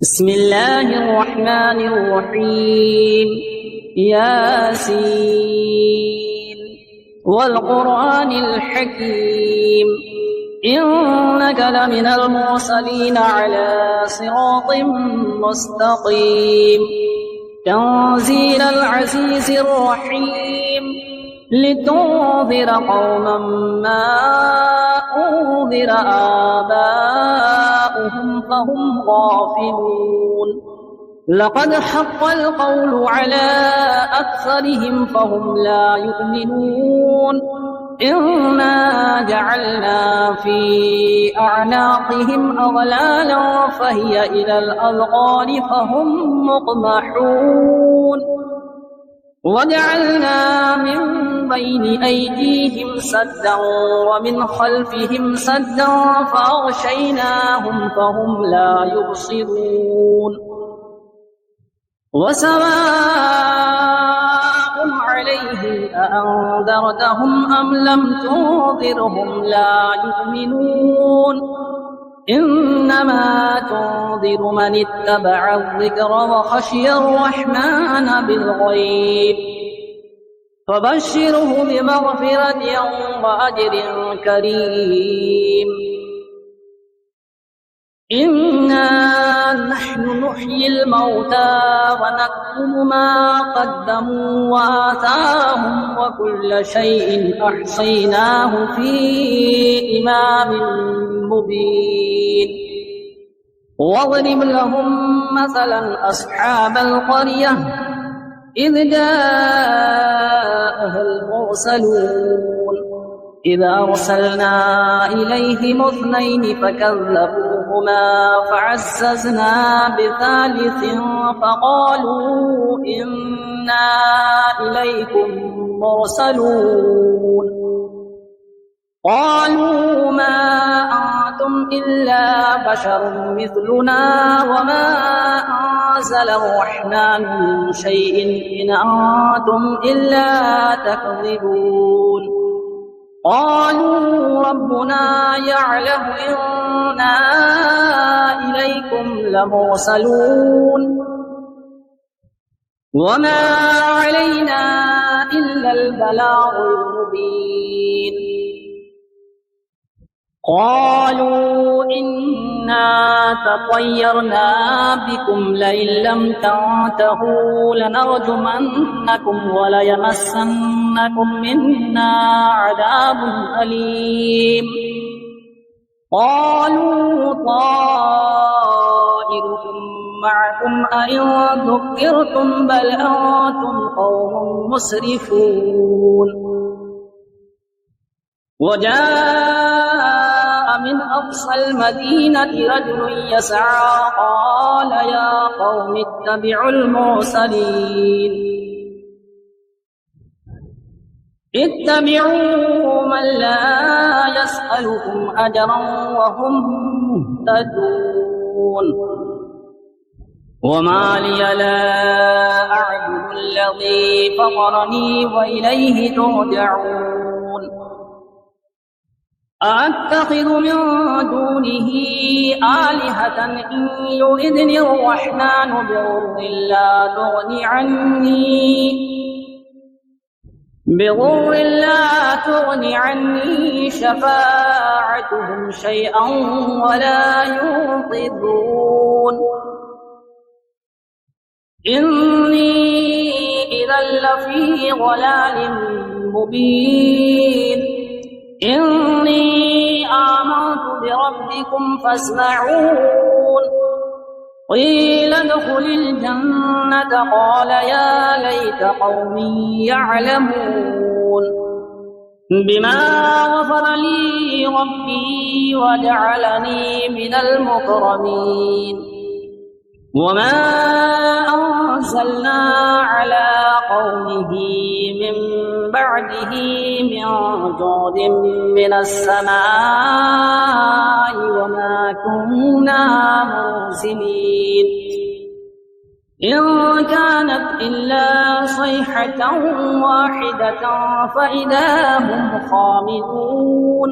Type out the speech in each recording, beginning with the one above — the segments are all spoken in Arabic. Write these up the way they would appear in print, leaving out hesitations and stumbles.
بسم الله الرحمن الرحيم. ياسين والقرآن الحكيم إنك لمن المرسلين على صراط مستقيم تنزيل العزيز الرحيم لتنذر قوما ما أنذر آباؤهم فهم غافلون لقد حق القول على أكثرهم فهم لا يؤمنون إنا جعلنا في أعناقهم أغلالا فهي إلى الأذقان فهم مقمحون وجعلنا من بين أيديهم سدا ومن خلفهم سدا فأغشيناهم فهم لا يبصرون وسواء عليهم أأنذرتهم أم لم تنذرهم لا يؤمنون إنما تنذر من اتبع الذكر وخشي الرحمن بالغيب فبشره بمغفرة وأجر كريم إنا نحن نحيي الموتى ونكتب ما قدموا وآثارهم وكل شيء أحصيناه في إمام مبين واضرب لهم مثلا أصحاب القرية إذ جاءها المرسلون إذ أرسلنا إليهم اثنين فكذبوهما فعززنا بثالث فقالوا إنا إليكم مرسلون قالوا ما أنتم إلا بشر مثلنا وما أنزل الرحمن من شيء إن أنتم إلا تكذبون قالوا ربنا يعلم إنا إليكم لمرسلون وما علينا إلا البلاغ المبين قالوا إنا تطيرنا بكم لئن لم تنتهوا لنرجمنكم وليمسنكم منا عذاب أليم قالوا طائركم معكم أئن ذكرتم بل أنتم قوم مسرفون وجاء من أقصى المدينة رجل يسعى قال يا قوم اتبعوا المرسلين اتبعوا من لا يسألكم أجرا وهم مهتدون وما لي لا أعبد الذي فطرني وإليه ترجعون أأتخذ من دونه آلهة إن يردني الرحمن بضر لا تغني عني شفاعتهم شيئا ولا ينقذون إني إذا لفي ضلال مبين إني آمنت بربكم فاسمعون قيل ادخل الجنة قال يا ليت قومي يعلمون بما غفر لي ربي وجعلني من المكرمين وما أنزلنا على قومه من بعده من جود من السماء وما كنا منزلين إن كانت إلا صيحة واحدة فإذا هم خامدون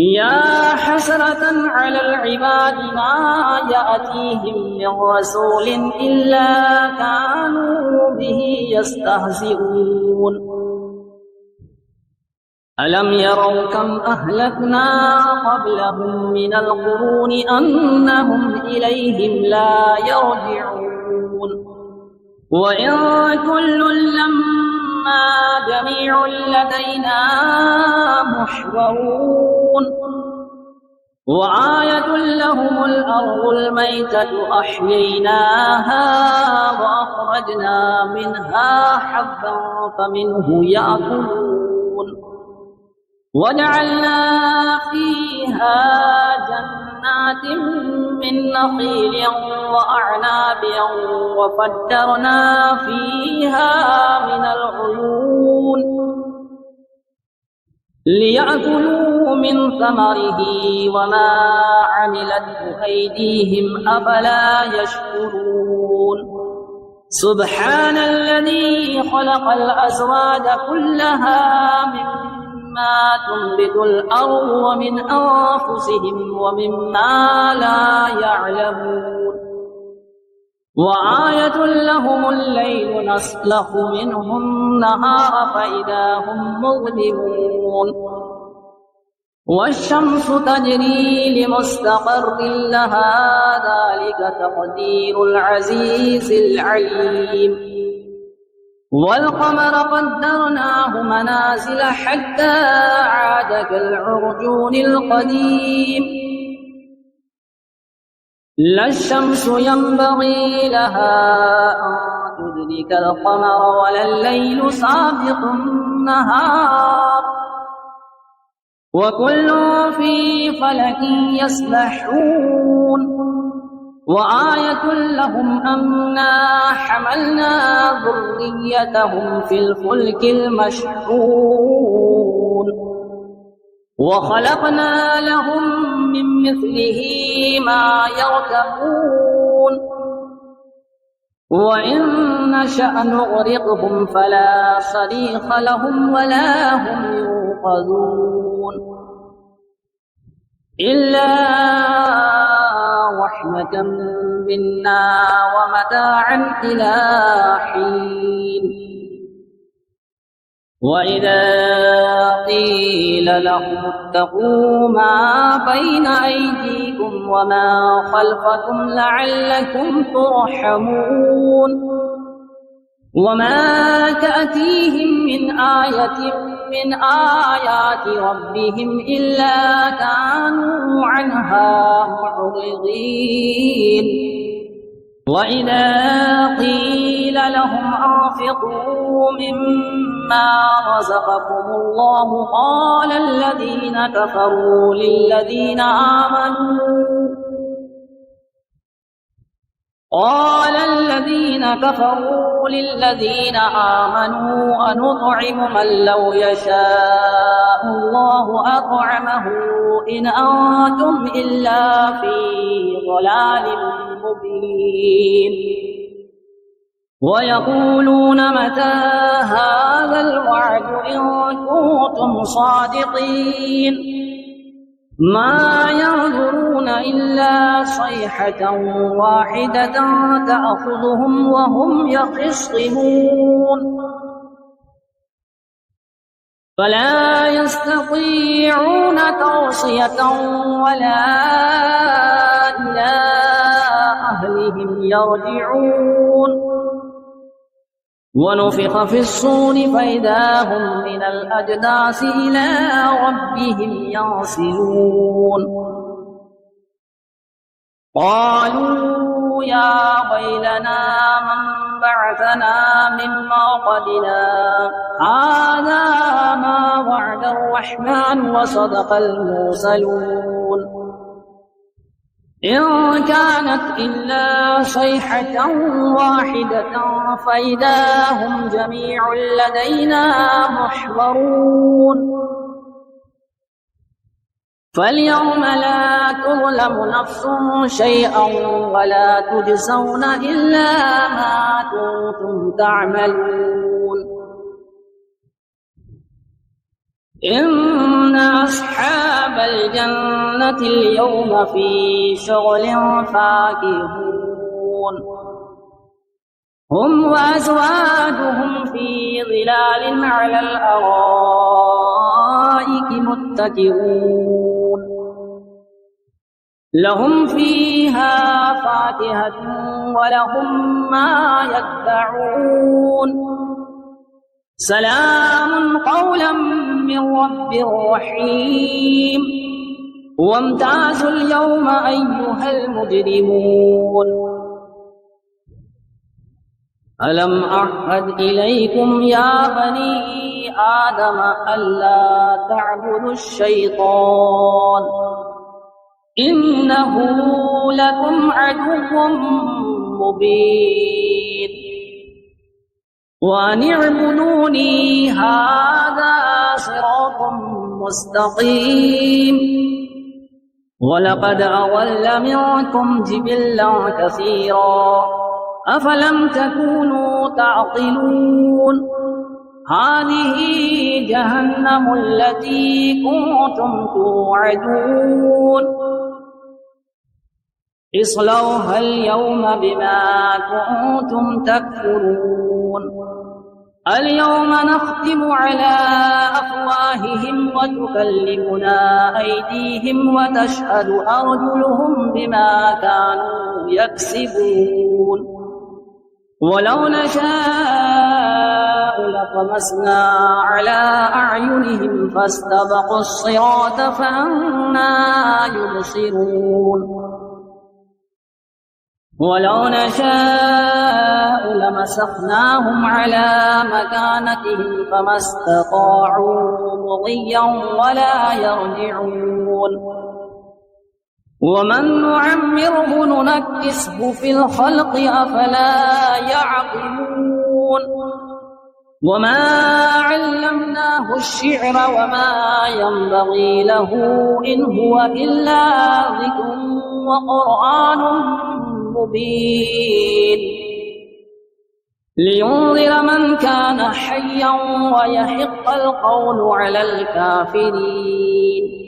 يا حسرة على العباد ما يأتيهم من رسول إلا كانوا به يستهزئون ألم يروا كم أهلكنا قبلهم من القرون أنهم إليهم لا يرجعون وإن كل لما جميع لدينا محضرون وآية لهم الأرض الميتة أحييناها وأخرجنا منها حبا فمنه يأكلون وجعلنا فيها جنات من نخيل وأعناب وفجرنا فيها من العيون ليأكلوا من ثمره وما عملته أيديهم أفلا يشكرون سبحان الذي خلق الأزواج كلها مما تنبت الأرض ومن أنفسهم ومما لا يعلمون وآية لهم الليل نسلخ منه النهار فإذا هم مظلمون والشمس تجري لمستقر لها ذلك تقدير العزيز العليم والقمر قدرناه منازل حتى عاد كالعرجون القديم لا الشمس ينبغي لها أن تدرك القمر ولا الليل سابق النهار وكل في فلك يسبحون وآية لهم أنا حملنا ذريتهم في الفلك المشحون وخلقنا لهم من مثله ما يركبون وإن نشأ نغرقهم فلا صريخ لهم ولا هم ينقذون إلا رحمة منا ومتاعا إلى حين وإذا قيل لهم اتقوا ما بين أيديكم وما خلفكم لعلكم ترحمون وما تأتيهم من آية من آيات ربهم إلا كانوا عنها معرضين وإذا قيل لهم أنفقوا مما رزقكم الله قال الذين كفروا للذين آمنوا أنطعم من لو يشاء الله أطعمه إن أنتم إلا في ضلال مبين ويقولون متى هذا الوعد إن كنتم صادقين ما ينظرون إلا صيحة واحدة تأخذهم وهم يخصمون فلا يستطيعون توصية ولا إلى أهلهم يرجعون ونفخ في الصور فإذا هم من الأجداث إلى ربهم ينسلون قالوا يا ويلنا من بعثنا من مرقدنا هذا ما وعد الرحمن وصدق المرسلون إن كانت إلا صيحة واحدة فإذا هم جميع لدينا محضرون فاليوم لا تظلم نفس شيئا ولا تجزون إلا ما كنتم تعملون إن أصحاب الجنة اليوم في شغل فاكهون هم وأزواجهم في ظلال على الأرائك متكئون لهم فيها فاكهة ولهم ما يدعون سلام قولا من رب رحيم وامتازوا اليوم أيها المجرمون ألم أعهد إليكم يا بني آدم ألا تعبدوا الشيطان إنه لكم عدو مبين وأن اعبدوني هذا صراط مستقيم ولقد أضل منكم جبلا كثيرا أفلم تكونوا تعقلون هذه جهنم التي كنتم توعدون اصلوها اليوم بما كنتم تكفرون اليوم نختم على أفواههم وتكلمنا أيديهم وتشهد أرجلهم بما كانوا يكسبون ولو نشاء لطمسنا على أعينهم فاستبقوا الصراط فأنى يبصرون ولو نشاء لمسخناهم على مكانتهم فما استطاعوا مضيا ولا يرجعون ومن نعمره ننكسه في الخلق أفلا يعقلون وما علمناه الشعر وما ينبغي له إن هو إلا ذكر وقرآن مبين لينذر من كان حيا ويحق القول على الكافرين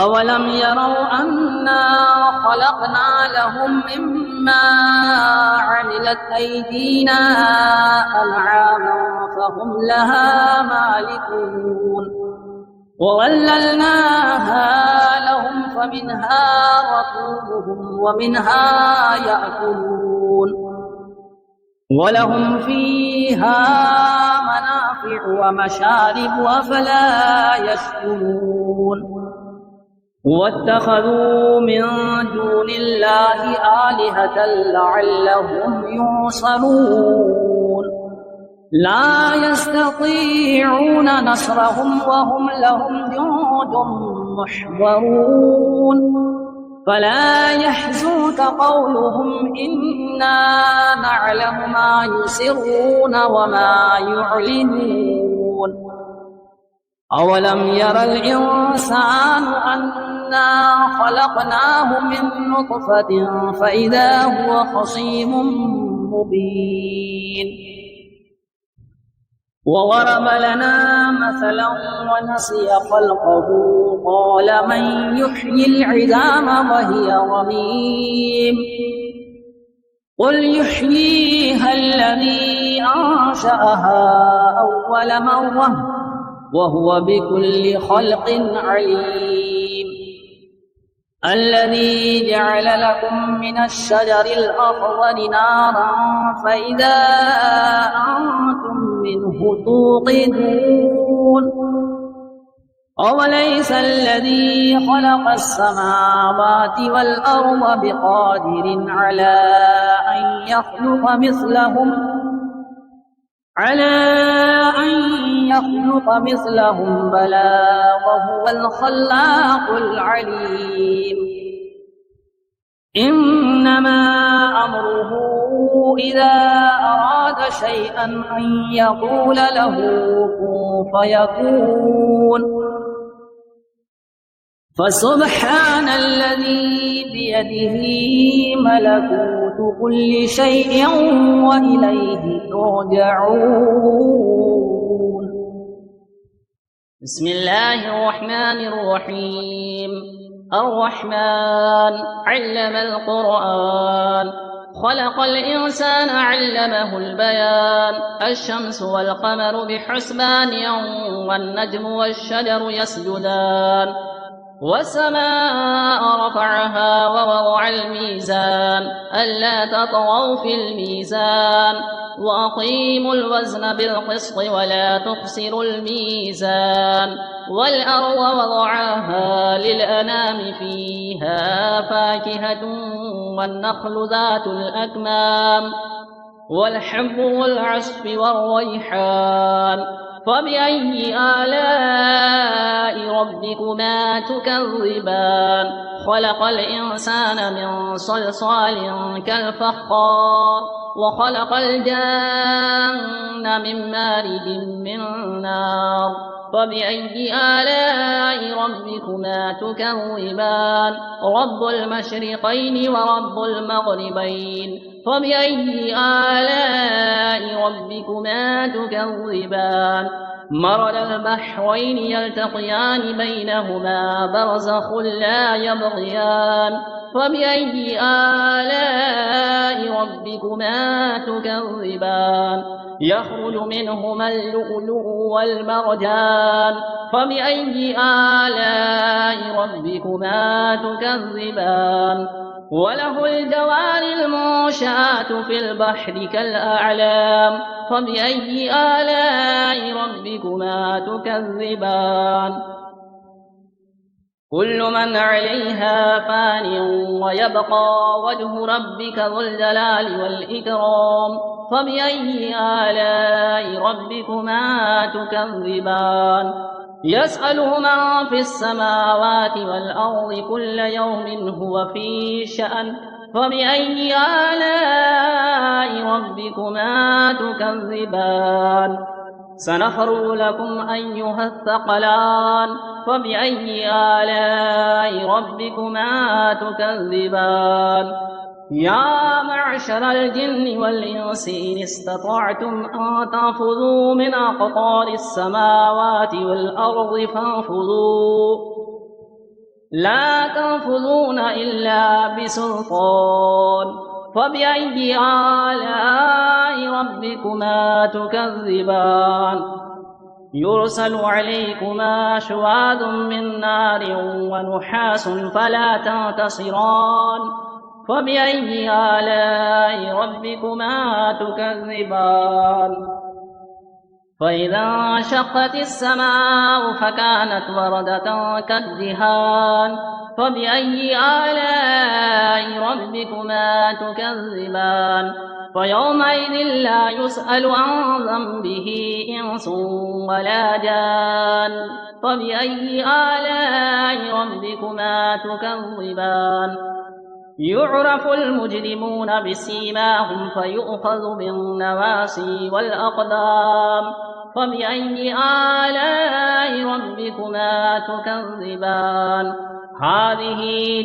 أولم يروا أنا خلقنا لهم مما عملت أيدينا أنعاما فهم لها مالكون وظللناها لهم فمنها ركوبهم ومنها يأكلون ولهم فيها منافع ومشارب أفلا يشكرون واتخذوا من دون الله آلهة لعلهم ينصرون لا يستطيعون نصرهم وهم لهم جند محضرون فلا يحزنك قولهم إنا نعلم ما يسرون وما يعلنون أولم ير الإنسان أنا خلقناه من نطفة فإذا هو خصيم مبين وضرب لنا مثلا ونسي خلقه قال من يحيي العظام وهي رميم قل يحييها الذي أنشأها أول مرة وهو بكل خلق عليم الذي جعل لكم من الشجر الأخضر نارا فإذا أنتم منه توقدون أوليس الذي خلق السماوات والأرض بقادر على أن يخلق مثلهم بلى وهو الخلاق العليم إنما أمره إذا أراد شيئا أن يقول له كن فيكون فسبحان الذي بيده ملكوت كل شيء وإليه ترجعون بسم الله الرحمن الرحيم. الرحمن علم القرآن، خلق الإنسان علمه البيان. الشمس والقمر بحسبان والنجم والشجر يسجدان. والسماء رفعها ووضع الميزان ألا تطغوا في الميزان وأقيموا الوزن بالقسط ولا تخسروا الميزان. والأرض وضعها للأنام فيها فاكهة والنخل ذات الأكمام والحب والعصف والريحان. فبأي آلاء ربكما تكذبان؟ خلق الإنسان من صلصال كالفخار وخلق الجن من مارج من نار. فبأي آلاء ربكما تكذبان؟ رب المشرقين ورب المغربين. فبأي آلاء ربكما تكذبان؟ مرج البحرين يلتقيان بينهما برزخ لا يبغيان. فبأي آلاء ربكما تكذبان؟ يخرج منهما اللؤلؤ والمرجان. فبأي آلاء ربكما تكذبان؟ وله الجوار المنشآت في البحر كالأعلام. فبأي آلاء ربكما تكذبان؟ كل من عليها فان ويبقى وجه ربك ذو الجلال والإكرام. فبأي آلاء ربكما تكذبان؟ يسأله من في السماوات والأرض كل يوم هو في شأن. فبأي آلاء ربكما تكذبان؟ سنفرغ لكم أيها الثقلان. فبأي آلاء ربكما تكذبان؟ يا معشر الجن والإنس إن استطعتم أن تنفذوا من أقطار السماوات والأرض فانفذوا، لا تنفذون إلا بسلطان. فبأي آلاء ربكما تكذبان؟ يرسل عليكما شواظ من نار ونحاس فلا تنتصران. فبأي آلاء ربكما تكذبان؟ فإذا انشقت السماء فكانت وردة كالدهان. فبأي آلاء ربكما تكذبان؟ فيومئذ لا يسأل عن ذنبه إنس ولا جان. فبأي آلاء ربكما تكذبان؟ يعرف المجرمون بسيماهم فيؤخذ بالنواصي والأقدام. فبأي آلاء ربكما تكذبان؟ هذه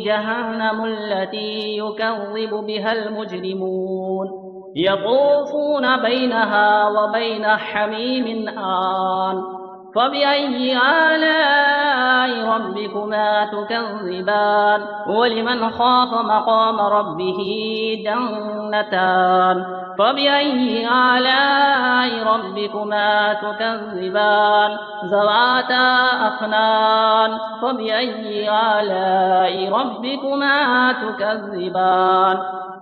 جهنم التي يكذب بها المجرمون يطوفون بينها وبين حميم آن. فبأي آلاء ربكما تكذبان؟ ولمن خاف مقام ربه جنتان. فبأي آلاء ربكما تكذبان؟ ذواتا أفنان. فبأي آلاء ربكما تكذبان؟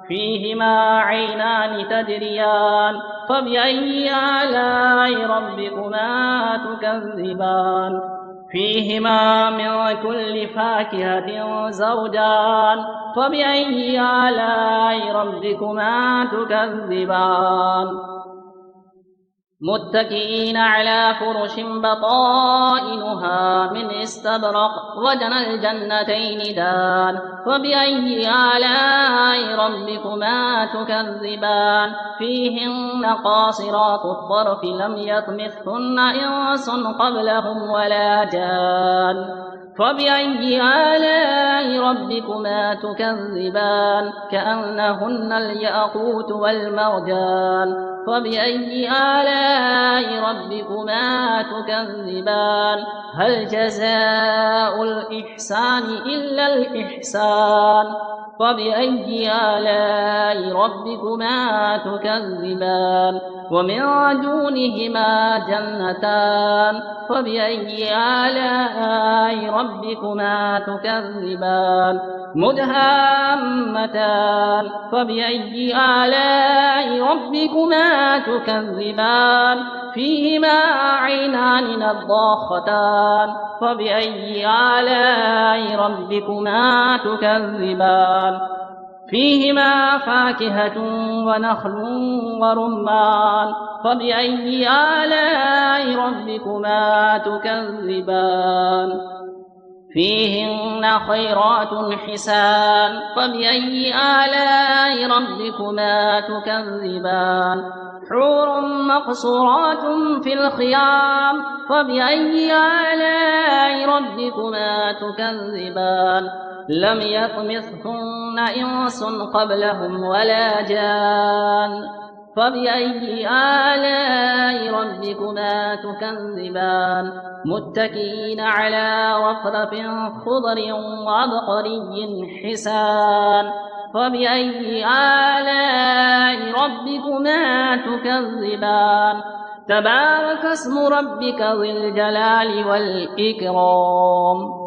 فيهما عينان تجريان. فبأي آلاء ربكما تكذبان؟ فيهما من كل فاكهة زوجان. فبأي آلاء ربكما تكذبان؟ متكئين على فرش بطائنها من استبرق وجنى الجنتين دان. فبأي آلاء ربكما تكذبان؟ فيهن قاصرات الطرف لم يطمثهن إنس قبلهم ولا جان. فبأي آلاء ربكما تكذبان كأنهن الياقوت والمرجان فبأي آلاء ربكما تكذبان هل جزاء الإحسان إلا الإحسان فبأي آلاء ربكما تكذبان ومن دونهما جنتان فبأي آلاء ربكما تكذبان مدهامتان فبأي آلاء ربكما تكذبان فيهما عينان نضاختان فبأي آلاء ربكما تكذبان فيهما فاكهة ونخل ورمان فبأي آلاء ربكما تكذبان فيهن خيرات حسان فبأي آلاء ربكما تكذبان حور مقصورات في الخيام فبأي آلاء ربكما تكذبان لم يطمثهن إنس قبلهم ولا جان فبأي آلاء ربكما تكذبان متكئين على رفرف خضر وعبقري حسان فبأي آلاء ربكما تكذبان تبارك اسم ربك ذي الجلال والإكرام